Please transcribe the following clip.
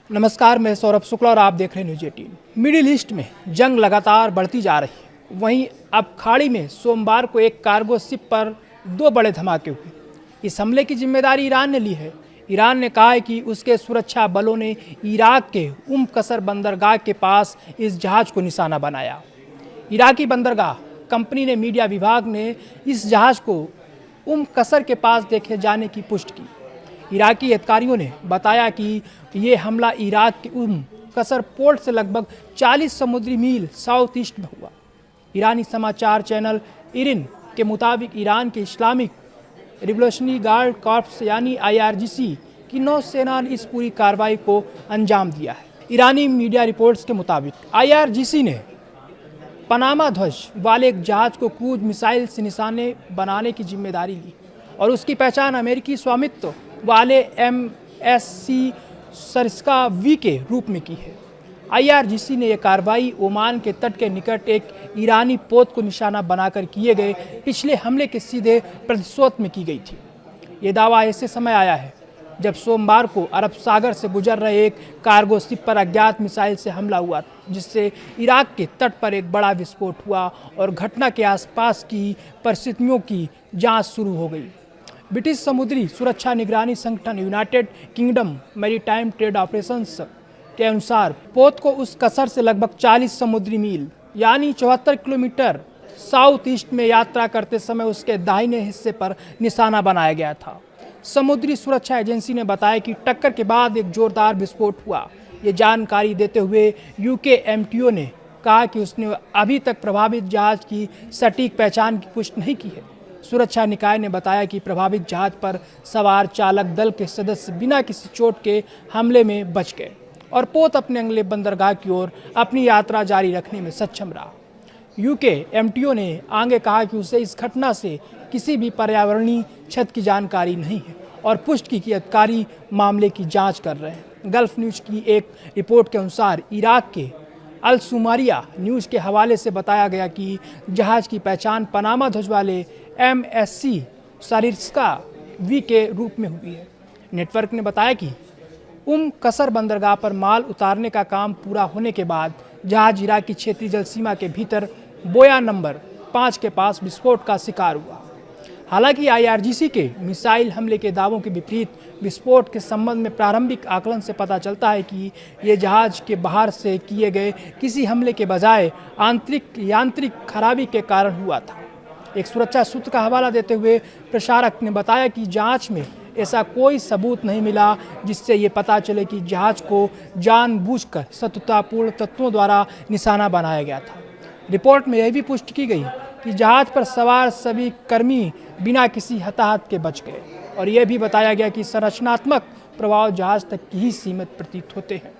नमस्कार, मैं सौरभ शुक्ला और आप देख रहे हैं न्यूज़ 18। मिडिल ईस्ट में जंग लगातार बढ़ती जा रही है। वहीं अब खाड़ी में सोमवार को एक कार्गो शिप पर 2 बड़े धमाके हुए। इस हमले की जिम्मेदारी ईरान ने ली है। ईरान ने कहा है कि उसके सुरक्षा बलों ने इराक के कसर बंदरगाह के पास इस जहाज को निशाना बनाया। इराकी बंदरगाह कंपनी ने मीडिया विभाग ने इस जहाज को कसर के पास देखे जाने की पुष्टि की। इराकी अधिकारियों ने बताया कि ये हमला इराक के कसर पोर्ट से लगभग 40 समुद्री मील साउथ ईस्ट में हुआ। ईरानी समाचार चैनल इरिन के मुताबिक ईरान के इस्लामिक रिवोल्यूशनरी गार्ड कॉर्प्स यानी IRGC की नौसेना ने इस पूरी कार्रवाई को अंजाम दिया है। ईरानी मीडिया रिपोर्ट्स के मुताबिक IRGC ने पनामा ध्वज वाले एक जहाज को क्रूज मिसाइल से निशाने बनाने की जिम्मेदारी ली और उसकी पहचान अमेरिकी स्वामित्व वाले MSC सरिस्का V के रूप में की है। IRGC ने यह कार्रवाई ओमान के तट के निकट एक ईरानी पोत को निशाना बनाकर किए गए पिछले हमले के सीधे प्रतिशोध में की गई थी। ये दावा ऐसे समय आया है जब सोमवार को अरब सागर से गुजर रहे एक कार्गो शिप पर अज्ञात मिसाइल से हमला हुआ, जिससे इराक के तट पर एक बड़ा विस्फोट हुआ और घटना के आसपास की परिस्थितियों की जांच शुरू हो गई। ब्रिटिश समुद्री सुरक्षा निगरानी संगठन United kingdom maritime trade operations के अनुसार पोत को उस कसर से लगभग 40 समुद्री मील यानी 74 किलोमीटर साउथ ईस्ट में यात्रा करते समय उसके दाहिने हिस्से पर निशाना बनाया गया था। समुद्री सुरक्षा एजेंसी ने बताया कि टक्कर के बाद एक जोरदार विस्फोट हुआ। ये जानकारी देते हुए UK MTO ने कहा कि उसने अभी तक प्रभावित जहाज की सटीक पहचान की पुष्टि नहीं की है। सुरक्षा निकाय ने बताया कि प्रभावित जहाज पर सवार चालक दल के सदस्य बिना किसी चोट के हमले में बच गए और पोत अपने अगले बंदरगाह की ओर अपनी यात्रा जारी रखने में सक्षम रहा। UK MTO ने आगे कहा कि उसे इस घटना से किसी भी पर्यावरणीय क्षति की जानकारी नहीं है और पुष्टि की कि अधिकारी मामले की जांच कर रहे हैं। गल्फ न्यूज़ की एक रिपोर्ट के अनुसार इराक के अल सुमारिया न्यूज़ के हवाले से बताया गया कि जहाज की पहचान पनामा ध्वज वाले MSC सरिस्का V के रूप में हुई है। नेटवर्क ने बताया कि कसर बंदरगाह पर माल उतारने का काम पूरा होने के बाद जहाज इराक की क्षेत्रीय जल सीमा के भीतर बोया नंबर 5 के पास विस्फोट का शिकार हुआ। हालांकि IRGC के मिसाइल हमले के दावों के विपरीत विस्फोट के संबंध में प्रारंभिक आकलन से पता चलता है कि ये जहाज के बाहर से किए गए किसी हमले के बजाय आंतरिक यांत्रिक खराबी के कारण हुआ था। एक सुरक्षा सूत्र का हवाला देते हुए प्रसारक ने बताया कि जांच में ऐसा कोई सबूत नहीं मिला जिससे ये पता चले कि जहाज को जानबूझकर शत्रुतापूर्ण तत्वों द्वारा निशाना बनाया गया था। रिपोर्ट में यह भी पुष्टि की गई कि जहाज पर सवार सभी कर्मी बिना किसी हताहत के बच गए और यह भी बताया गया कि संरचनात्मक प्रभाव जहाज तक ही सीमित प्रतीत होते हैं।